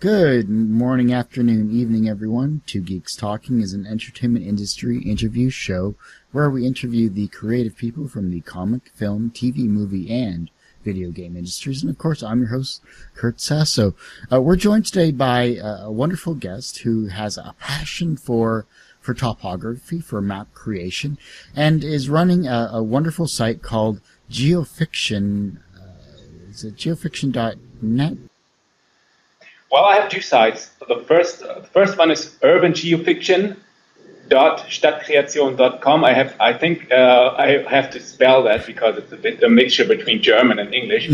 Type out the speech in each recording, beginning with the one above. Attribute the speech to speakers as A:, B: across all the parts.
A: Good morning, afternoon, evening, everyone. To Geeks Talking is an entertainment industry interview show where we interview the creative people from the comic, film, TV, movie, and video game industries. And of course, I'm your host, Kurt Sasso. We're joined today by a wonderful guest who has a passion for topography, for map creation, and is running a wonderful site called GeoFiction. Is it geofiction.net?
B: Well, I have two sites. The first one is urbangeofiction.stadtkreation.com. I think I have to spell that because it's a bit a mixture between German and English.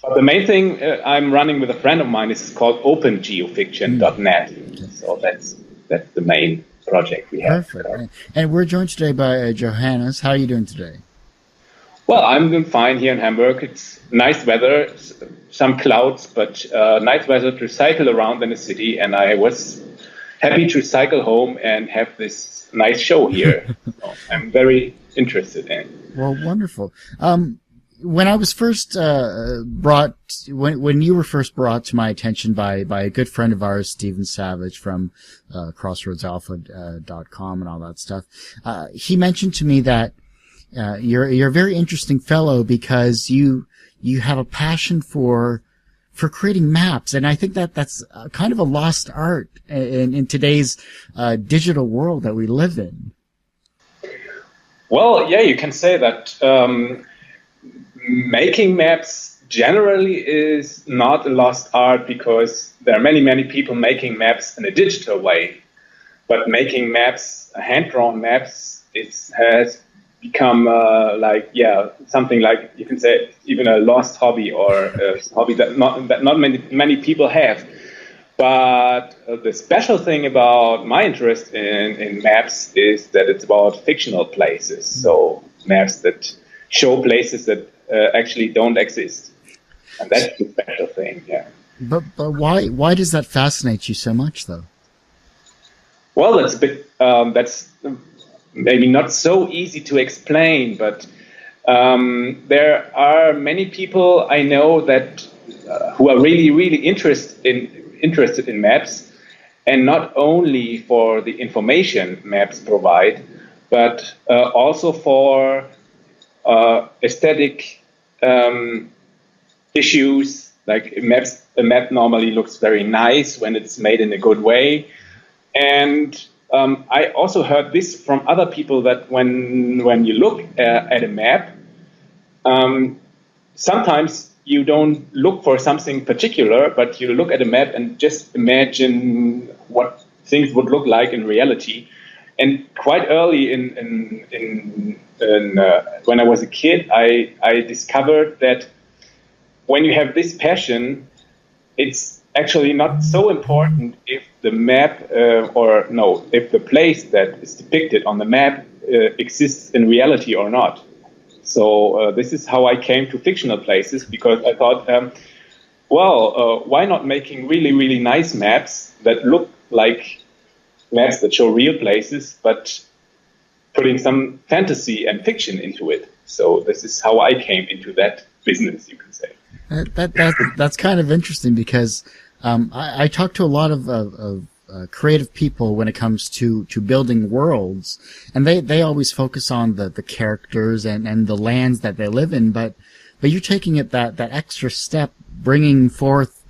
B: But the main thing I'm running with a friend of mine is called opengeofiction.net. So that's the main project we have.
A: Perfect. And we're joined today by Johannes. How are you doing today?
B: Well, I'm doing fine here in Hamburg. It's nice weather, some clouds, but nice weather to cycle around in the city. And I was happy to cycle home and have this nice show here. So I'm very interested in it.
A: Well, wonderful. When I was first when you were first brought to my attention by a good friend of ours, Stephen Savage from CrossroadsAlpha.com and all that stuff, he mentioned to me that you're a very interesting fellow because you have a passion for creating maps, and I think that's kind of a lost art in today's digital world that we live in.
B: Well, yeah, you can say that making maps generally is not a lost art because there are many people making maps in a digital way, but making maps, hand-drawn maps, has become something like, you can say, even a lost hobby or a hobby that not many people have. But the special thing about my interest in maps is that it's about fictional places. So maps that show places that actually don't exist, and that's the special thing. Yeah.
A: But why does that fascinate you so much, though?
B: Well, it's a bit that's maybe not so easy to explain, but there are many people I know that who are really interested in maps, and not only for the information maps provide, but also for aesthetic issues. Like a map normally looks very nice when it's made in a good way, and I also heard this from other people that when you look at a map, sometimes you don't look for something particular, but you look at a map and just imagine what things would look like in reality. And quite early when I was a kid, I discovered that when you have this passion, it's actually not so important if the map if the place that is depicted on the map exists in reality or not. So this is how I came to fictional places, because I thought, why not making really nice maps that look like maps that show real places, but putting some fantasy and fiction into it. So this is how I came into that business, you can say.
A: That's kind of interesting because I talk to a lot of creative people when it comes to building worlds, and they always focus on the characters and the lands that they live in, but you're taking it that extra step, bringing forth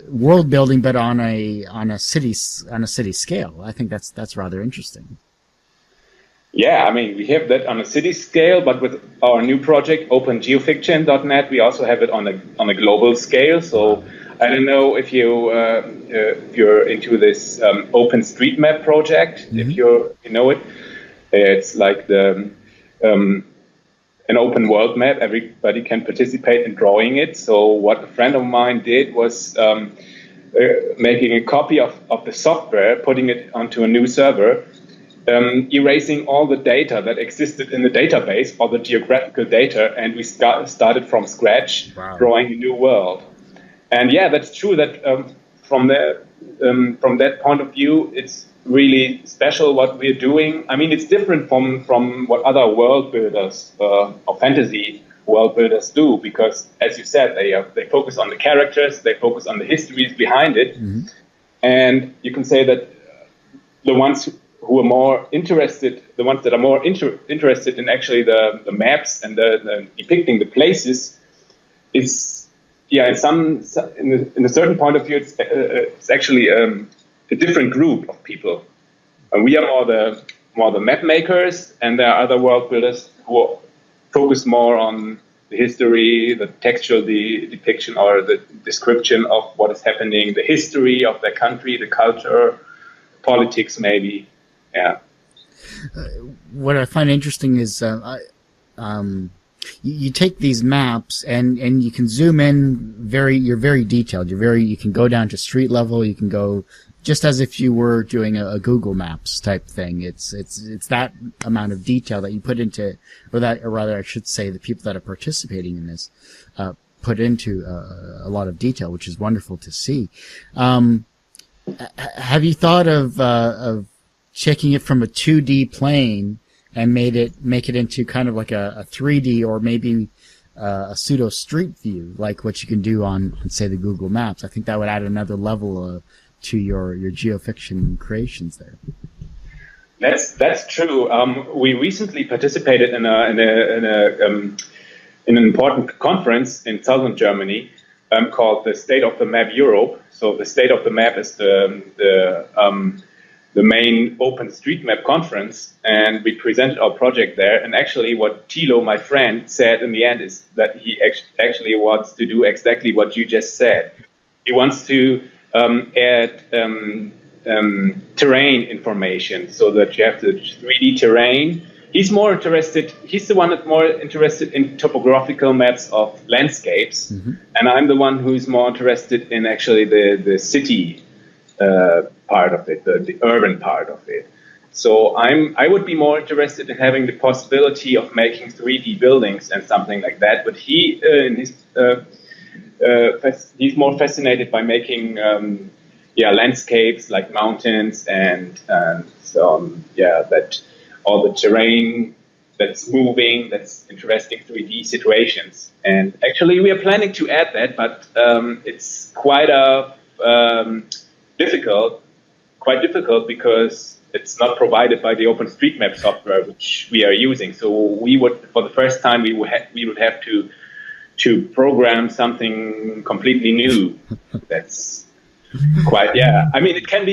A: world building, but on a city scale. I think that's rather interesting.
B: Yeah, I mean, we have that on a city scale, but with our new project, opengeofiction.net, we also have it on a global scale. So I don't know if you're into this OpenStreetMap project. Mm-hmm. If you know it, it's like an open world map. Everybody can participate in drawing it. So what a friend of mine did was making a copy of the software, putting it onto a new server, erasing all the data that existed in the database, all the geographical data, and we started from scratch. Wow. Drawing a new world. And yeah, that's true that from that point of view, it's really special what we're doing. I mean, it's different from what other world builders of fantasy world builders do, because, as you said, they focus on the characters, they focus on the histories behind it, and you can say that the ones who are more interested, the ones that are more interested in actually the maps and the depicting the places, is in a certain point of view, it's actually a different group of people. And we are more the map makers, and there are other world builders who focus more on the history, the textual depiction, or the description of what is happening, the history of their country, the culture, politics, maybe. Yeah.
A: What I find interesting is you take these maps and you can zoom in you're very detailed. You can go down to street level. You can go just as if you were doing a Google Maps type thing. It's that amount of detail that you put into, or rather I should say the people that are participating in this put into a lot of detail, which is wonderful to see. Have you thought of checking it from a 2D plane and make it into kind of like a 3D, or maybe a pseudo street view, like what you can do on, say, the Google Maps? I think that would add another level to your GeoFiction creations there.
B: That's true. We recently participated in an important conference in southern Germany called the State of the Map Europe. So the State of the Map is the main OpenStreetMap conference, and we presented our project there. And actually, what Thilo, my friend, said in the end is that he actually wants to do exactly what you just said. He wants to add terrain information, so that you have the 3D terrain. He's the one that's more interested in topographical maps of landscapes, and I'm the one who's more interested in actually the city part of it, the urban part of it. So I would be more interested in having the possibility of making 3D buildings and something like that. But he, he's more fascinated by making landscapes like mountains and that all the terrain that's moving, that's interesting 3D situations. And actually, we are planning to add that, but it's quite difficult because it's not provided by the OpenStreetMap software which we are using. So we would, for the first time, we would have to program something completely new. That's quite, I mean, it can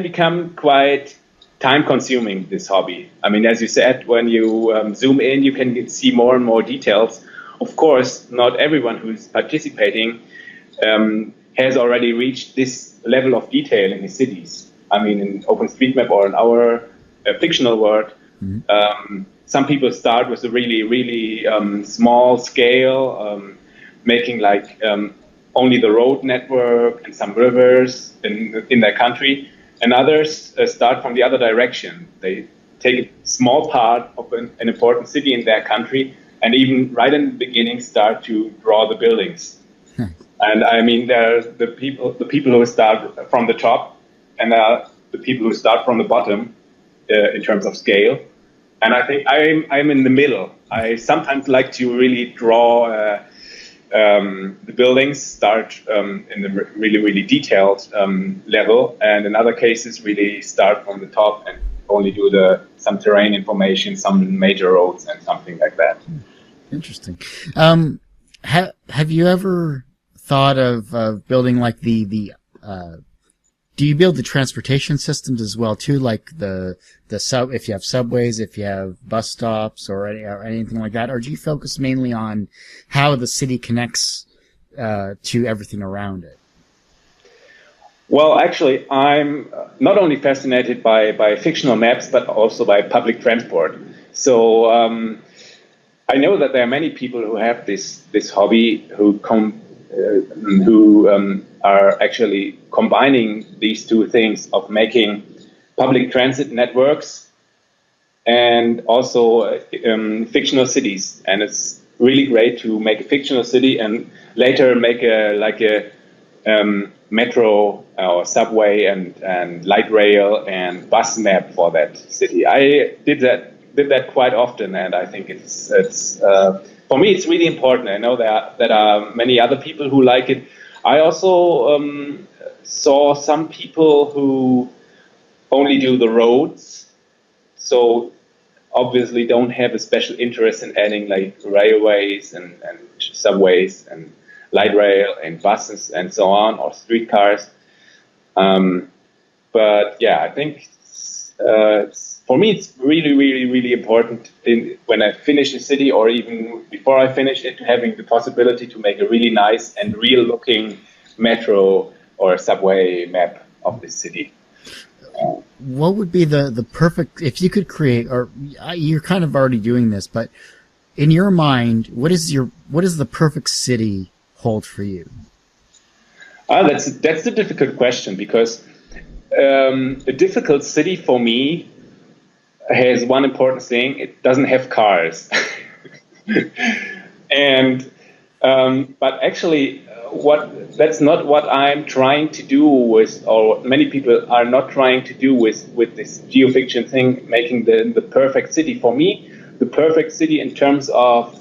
B: become quite time-consuming, this hobby. I mean, as you said, when you zoom in, you can see more and more details. Of course, not everyone who's participating has already reached this level of detail in his cities. I mean, in OpenStreetMap or in our fictional world, some people start with a really, really small scale, making like only the road network and some rivers in their country. And others start from the other direction. They take a small part of an important city in their country, and even right in the beginning start to draw the buildings. And I mean, there are the people who start from the top, and the people who start from the bottom in terms of scale. And I think I'm in the middle. I sometimes like to really draw the buildings, start in the really, really detailed level, and in other cases really start from the top and only do some terrain information, some major roads and something like that.
A: Interesting. Have you ever thought of building like the do you build the transportation systems as well too, like the if you have subways, if you have bus stops or anything like that, or do you focus mainly on how the city connects to everything around it?
B: Well, actually, I'm not only fascinated by fictional maps, but also by public transport. So I know that there are many people who have this hobby who are actually combining these two things of making public transit networks and also fictional cities. And it's really great to make a fictional city and later make a metro or subway and light rail and bus map for that city. I did that quite often, and I think it's for me, it's really important. I know there are many other people who like it. I also saw some people who only do the roads, so obviously don't have a special interest in adding like railways and subways and light rail and buses and so on, or streetcars. But yeah, I think for me it's really, really, really important when I finish a city, or even before I finish it, having the possibility to make a really nice and real-looking metro or subway map of the city.
A: What would be the perfect, if you could create, or you're kind of already doing this, but in your mind, what does the perfect city hold for you?
B: That's a difficult question, because a difficult city for me has one important thing: it doesn't have cars. And but actually, that's not what I'm trying to do with, or many people are not trying to do with this GeoFiction thing, making the perfect city. For me, the perfect city in terms of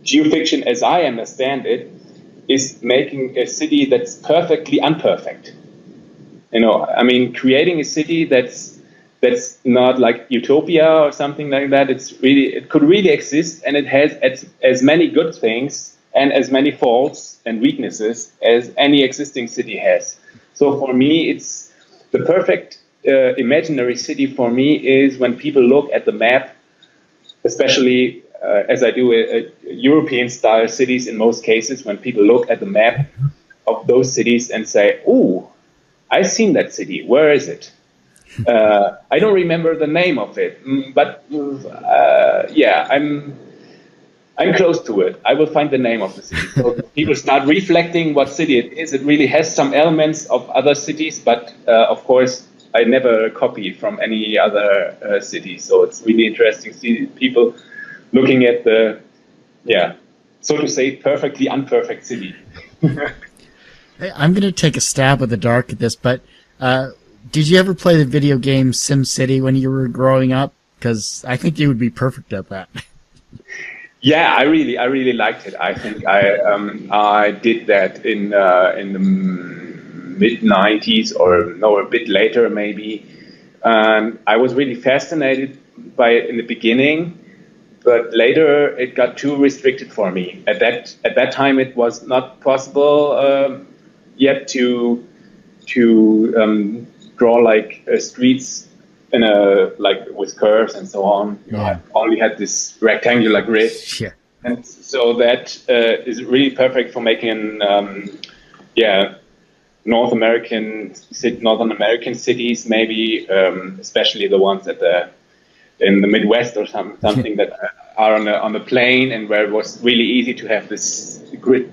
B: GeoFiction, as I understand it, is making a city that's perfectly unperfect. I mean, creating a city that's not like utopia or something like that. It could really exist, and it has as many good things and as many faults and weaknesses as any existing city has. So for me, it's the perfect imaginary city. For me, is when people look at the map, especially as I do European-style cities in most cases, when people look at the map of those cities and say, "Ooh, I've seen that city. Where is it? I don't remember the name of it, but yeah, I'm close to it. I will find the name of the city." So people start reflecting what city it is. It really has some elements of other cities, but of course, I never copy from any other city. So it's really interesting to see people looking at the, so to say, perfectly unperfect city.
A: I'm going to take a stab at the dark at this, but did you ever play the video game SimCity when you were growing up? Because I think you would be perfect at that.
B: Yeah, I really liked it. I think I did that in the mid-90s, or no, a bit later maybe. I was really fascinated by it in the beginning, but later it got too restricted for me. At that time, it was not possible yet to draw like streets in like with curves and so on.
A: Yeah.
B: I only had this rectangular grid, and so that is really perfect for making Northern American cities, maybe especially the ones in the Midwest or something that are on the plain, and where it was really easy to have this grid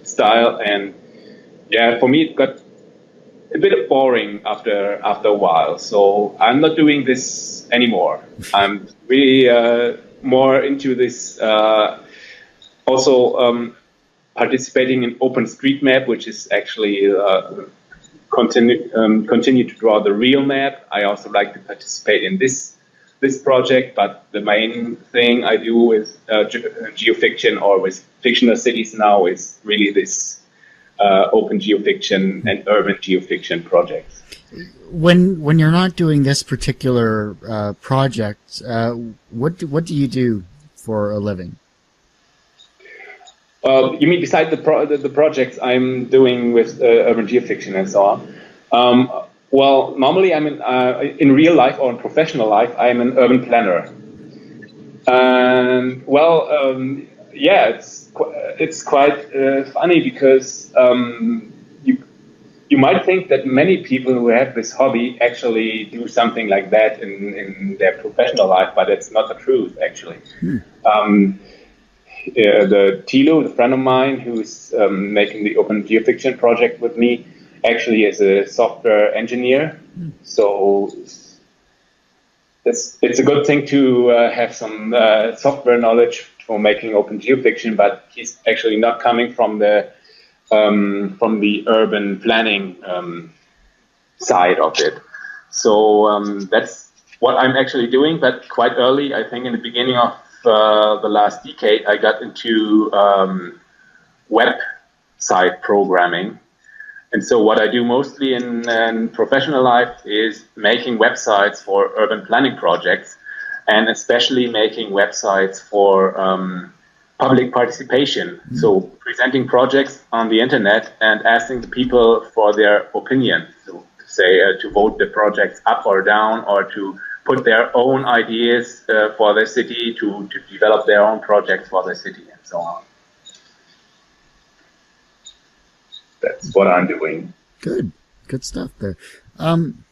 B: style. And yeah, for me it got a bit boring after a while, so I'm not doing this anymore. I'm really more into this also participating in OpenStreetMap, which is actually continue to draw the real map. I also like to participate in this project, but the main thing I do with GeoFiction or with fictional cities now is really this open GeoFiction and urban GeoFiction projects.
A: When you're not doing this particular project, what do you do for a living?
B: You mean beside the projects I'm doing with urban geofiction and so on? Well, normally I'm in real life or in professional life, I'm an urban planner. And it's quite funny, because you might think that many people who have this hobby actually do something like that in their professional life, but it's not the truth, actually. The Thilo, the friend of mine who's making the Open GeoFiction project with me, actually is a software engineer. So it's a good thing to have some software knowledge for making Open GeoFiction, but he's actually not coming from the urban planning side of it. So that's what I'm actually doing, but quite early. I think in the beginning of the last decade, I got into website programming. And so what I do mostly in professional life is making websites for urban planning projects, and especially making websites for public participation. So presenting projects on the internet and asking the people for their opinion. So say to vote the projects up or down, or to put their own ideas for their city, to develop their own projects for their city, and so on. That's what I'm doing.
A: Good stuff there. Trying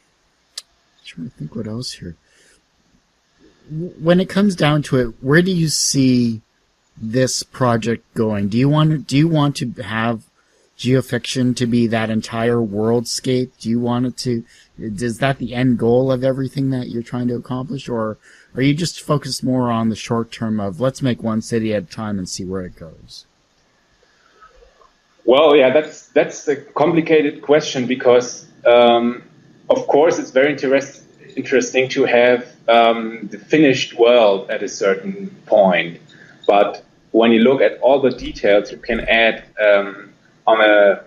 A: to think what else here. When it comes down to it, where do you see this project going? Do you want to have GeoFiction to be that entire worldscape? Do you want it to? Is that the end goal of everything that you're trying to accomplish, or are you just focused more on the short term of let's make one city at a time and see where it goes?
B: Well, yeah, that's a complicated question because, of course, it's very interesting to have the finished world at a certain point. But when you look at all the details you can add on a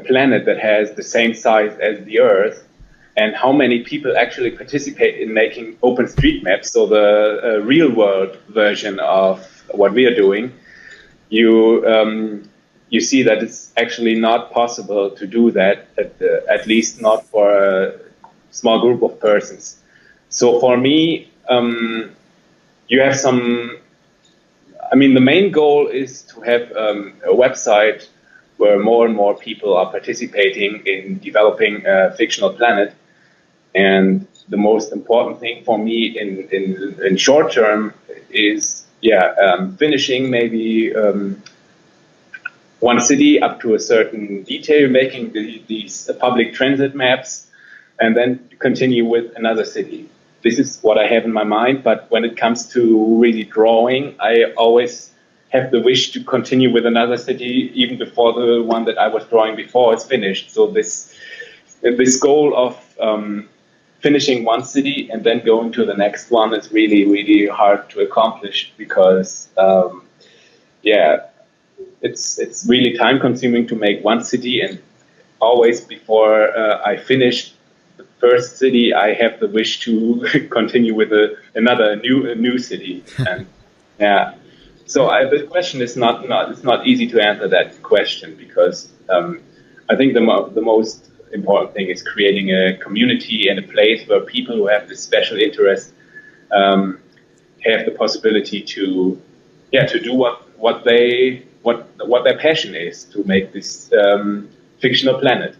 B: planet that has the same size as the Earth, and how many people actually participate in making OpenStreetMaps, so the real world version of what we are doing, you see that it's actually not possible to do that, at least not for a small group of persons. So for me, you have some, I mean, the main goal is to have a website where more and more people are participating in developing a fictional planet. And the most important thing for me in short term is, finishing maybe one city up to a certain detail, making these public transit maps, and then continue with another city. This is what I have in my mind, but when it comes to really drawing, I always have the wish to continue with another city even before the one that I was drawing before is finished. So this goal of finishing one city and then going to the next one is really, really hard to accomplish because, it's really time consuming to make one city, and always before I finish the first city, I have the wish to continue with a new city. And so the question is it's not easy to answer that question because I think the most important thing is creating a community and a place where people who have this special interest have the possibility to do what their passion is, to make this fictional planet.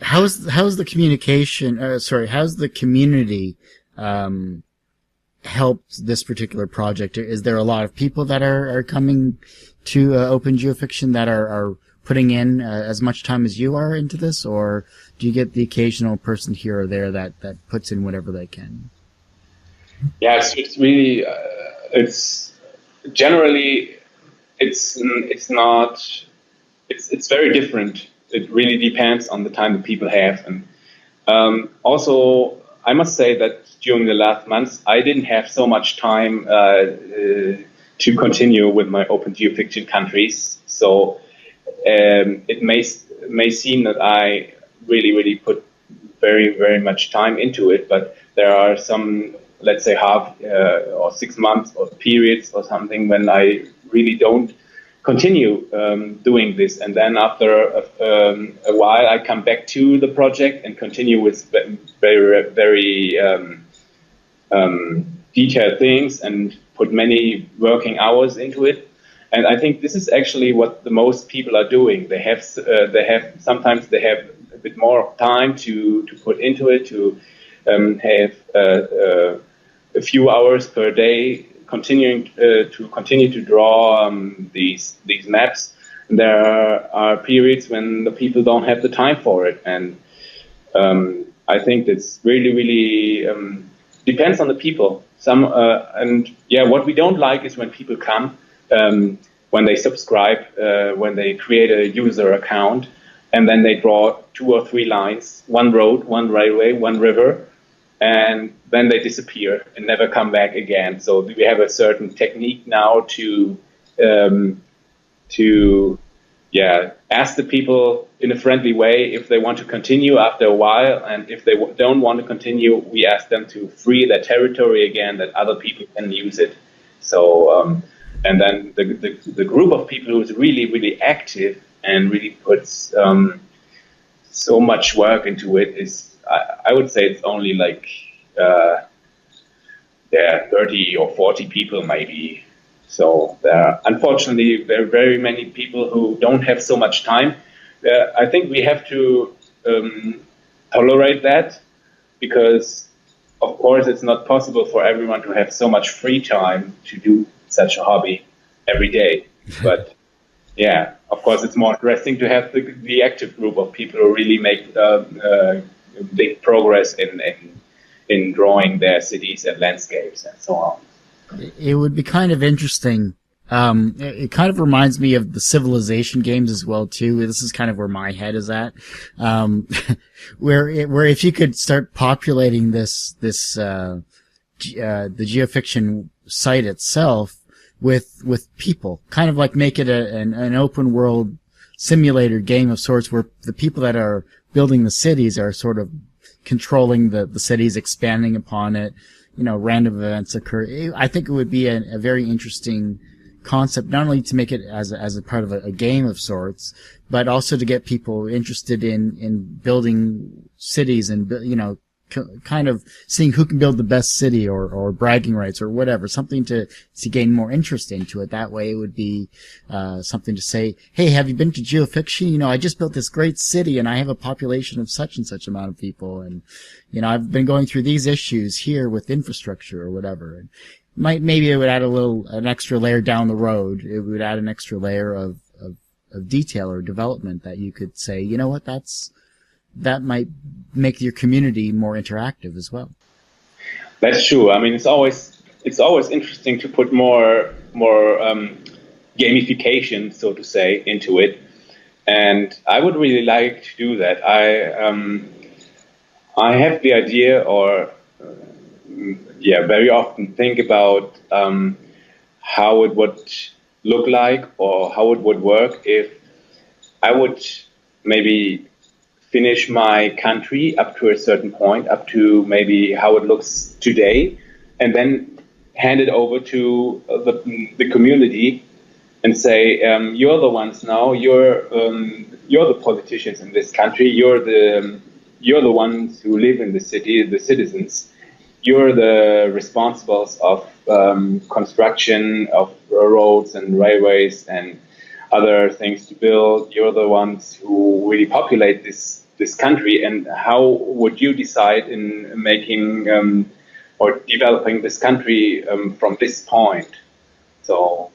A: How's the communication? How's the community helped this particular project? Is there a lot of people that are coming to Open GeoFiction that are putting in as much time as you are into this, or do you get the occasional person here or there that puts in whatever they can?
B: Yeah, so it's really generally it's very different. It really depends on the time that people have, and also I must say that during the last months I didn't have so much time to continue with my Open GeoFiction countries. So it may seem that I really put very, very much time into it, but there are some, let's say, half or 6 months or periods or something when I really don't continue doing this. And then after a while, I come back to the project and continue with very, very detailed things and put many working hours into it. And I think this is actually what the most people are doing. Sometimes they have a bit more time to put into it, to have a few hours per day continue to draw these maps. And there are periods when the people don't have the time for it, and I think it's really depends on the people. What we don't like is when people come, when they subscribe, when they create a user account, and then they draw 2 or 3 lines, one road, one railway, one river, and then they disappear and never come back again. So we have a certain technique now to ask the people in a friendly way if they want to continue after a while, and if they don't want to continue, we ask them to free their territory again, that other people can use it. So and then the group of people who is really, really active and really puts so much work into it is, I would say it's only like 30 or 40 people maybe. So there are, unfortunately, there are very many people who don't have so much time. I think we have to tolerate that, because of course it's not possible for everyone to have so much free time to do such a hobby every day. But yeah, of course it's more interesting to have the active group of people who really make big progress in drawing their cities and landscapes and so on.
A: It would be kind of interesting. It kind of reminds me of the Civilization games as well too. This is kind of where my head is at. Where if you could start populating the GeoFiction site itself with people, kind of like make it an open world simulator game of sorts, where the people that are building the cities are sort of controlling the cities, expanding upon it. Random events occur. I think it would be a very interesting concept, not only to make it as a part of a game of sorts, but also to get people interested in building cities and, kind of seeing who can build the best city or bragging rights or whatever, something to gain more interest into it. That way it would be something to say, hey, have you been to GeoFiction? I just built this great city and I have a population of such and such amount of people, and I've been going through these issues here with infrastructure or whatever. And maybe it would add an extra layer down the road. It would add an extra layer of detail or development that you could say, you know what, that might make your community more interactive as well.
B: That's true. I mean, it's always interesting to put more gamification, so to say, into it, and I would really like to do that. I have the idea, or very often think about how it would look like, or how it would work if I would maybe finish my country up to a certain point, up to maybe how it looks today, and then hand it over to the community and say, you're the ones now, you're the politicians in this country, you're the ones who live in the city, the citizens, you're the responsibles of construction of roads and railways and other things to build, you're the ones who really populate this country, and how would you decide in making or developing this country from this point? So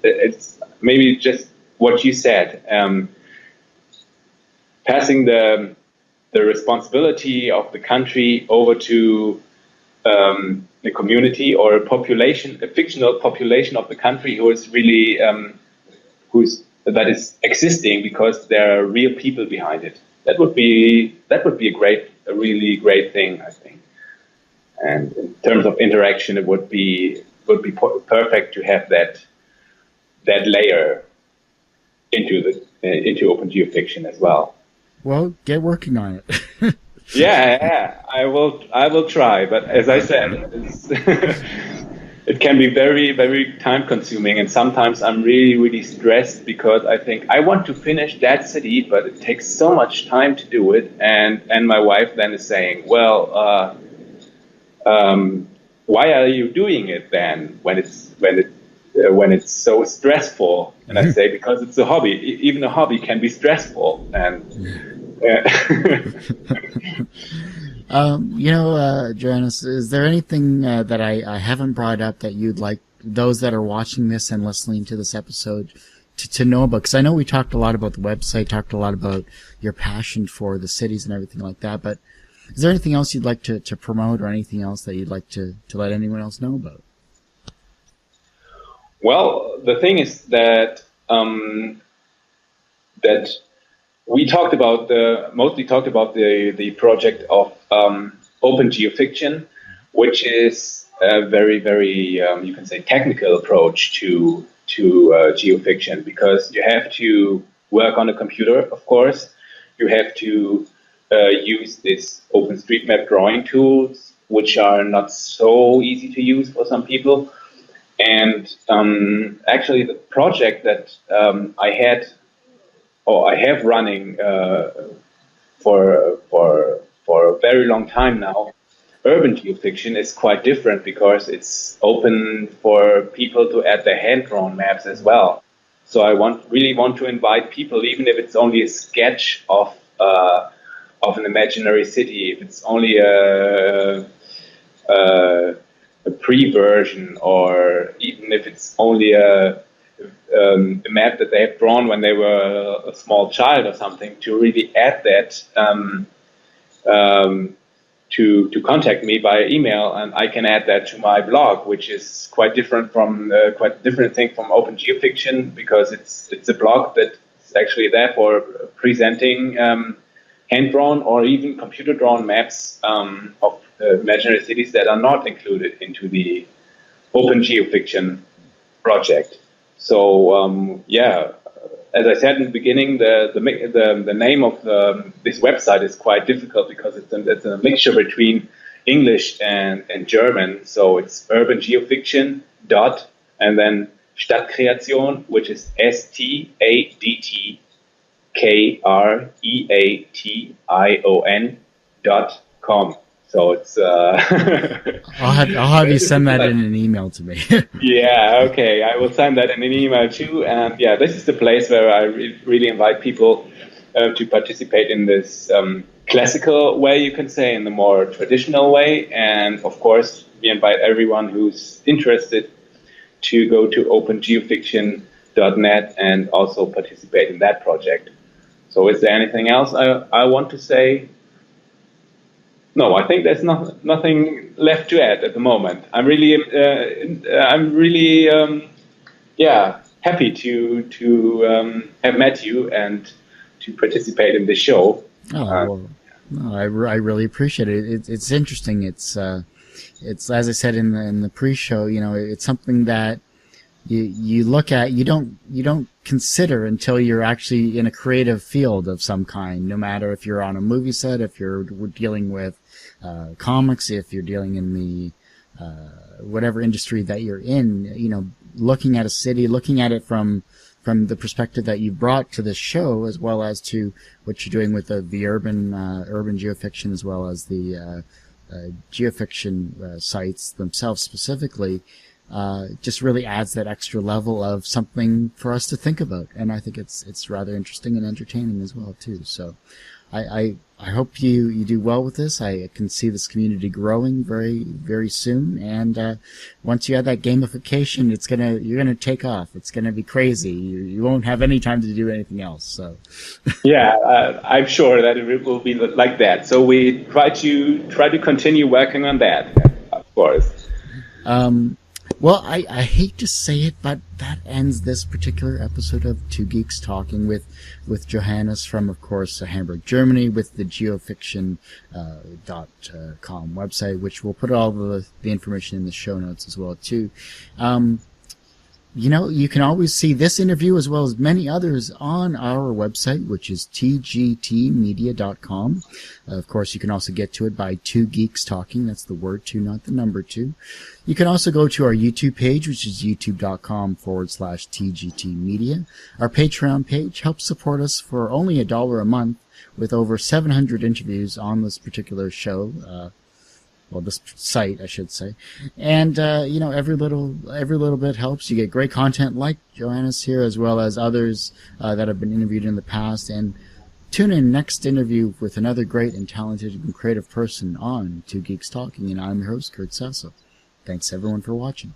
B: it's maybe just what you said, passing the responsibility of the country over to the community or a fictional population of the country who is really that is existing because there are real people behind it. That would be a really great thing, I think. And in terms of interaction, it would be perfect to have that layer into Open GeoFiction as well.
A: Well, get working on it.
B: Yeah, I will try. But as I said, it can be very, very time consuming, and sometimes I'm really, really stressed because I think I want to finish that city, but it takes so much time to do it, and my wife then is saying, well, why are you doing it then when it's so stressful? And I say, because it's a hobby. Even a hobby can be stressful, and
A: Johannes, is there anything that I haven't brought up that you'd like those that are watching this and listening to this episode to know about? Because I know we talked a lot about the website, talked a lot about your passion for the cities and everything like that, but is there anything else you'd like to promote, or anything else that you'd like to let anyone else know about?
B: Well, the thing is that we mostly talked about the project of Open GeoFiction, which is a very, very, you can say, technical approach to geofiction, because you have to work on a computer, of course. You have to use this OpenStreetMap drawing tools, which are not so easy to use for some people. And actually, the project that I have running for a very long time now, urban geofiction, is quite different, because it's open for people to add their hand-drawn maps as well. So I really want to invite people, even if it's only a sketch of an imaginary city, if it's only a pre-version, or even if it's only a map that they have drawn when they were a small child or something, to really add that, to contact me by email, and I can add that to my blog, which is quite different thing from Open GeoFiction, because it's a blog that's actually there for presenting hand-drawn or even computer-drawn maps of imaginary cities that are not included into the Open GeoFiction project. So as I said in the beginning, the name of this website is quite difficult, because it's a mixture between English and German. So it's Urban Geofiction dot and then Stadtkreation, which is STADKREATION.com. So it's
A: I'll have you send that in an email to me.
B: Yeah, okay. I will send that in an email too. And yeah, this is the place where I really invite people to participate in this classical way, you can say, in the more traditional way. And of course, we invite everyone who's interested to go to opengeofiction.net and also participate in that project. So is there anything else I want to say? No, I think there's nothing left to add at the moment. I'm really happy to have met you and to participate in this show.
A: I really appreciate it. It's interesting. It's as I said in the pre-show. It's something that you look at, you don't consider until you're actually in a creative field of some kind. No matter if you're on a movie set, if you're dealing with comics, if you're dealing in the whatever industry that you're in, looking at a city, looking at it from the perspective that you brought to this show, as well as to what you're doing with the urban geofiction, as well as the geofiction sites themselves specifically, just really adds that extra level of something for us to think about, and I think it's rather interesting and entertaining as well too. So I hope you do well with this. I can see this community growing very, very soon, and once you add that gamification, you're gonna take off. It's gonna be crazy. You won't have any time to do anything else. So
B: yeah, I'm sure that it will be like that. So we try to continue working on that, of course.
A: Well, I hate to say it, but that ends this particular episode of Two Geeks Talking with Johannes from, of course, Hamburg, Germany, with the geofiction.com website, which we'll put all the information in the show notes as well, too. You can always see this interview as well as many others on our website, which is tgtmedia.com. Of course, you can also get to it by Two Geeks Talking. That's the word two, not the number two. You can also go to our YouTube page, which is youtube.com/tgtmedia. Our Patreon page helps support us for only $1 a month, with over 700 interviews on this particular show. This site, I should say. And, every little bit helps. You get great content like Johannes here, as well as others that have been interviewed in the past. And tune in next interview with another great and talented and creative person on Two Geeks Talking. And I'm your host, Kurt Sasso. Thanks, everyone, for watching.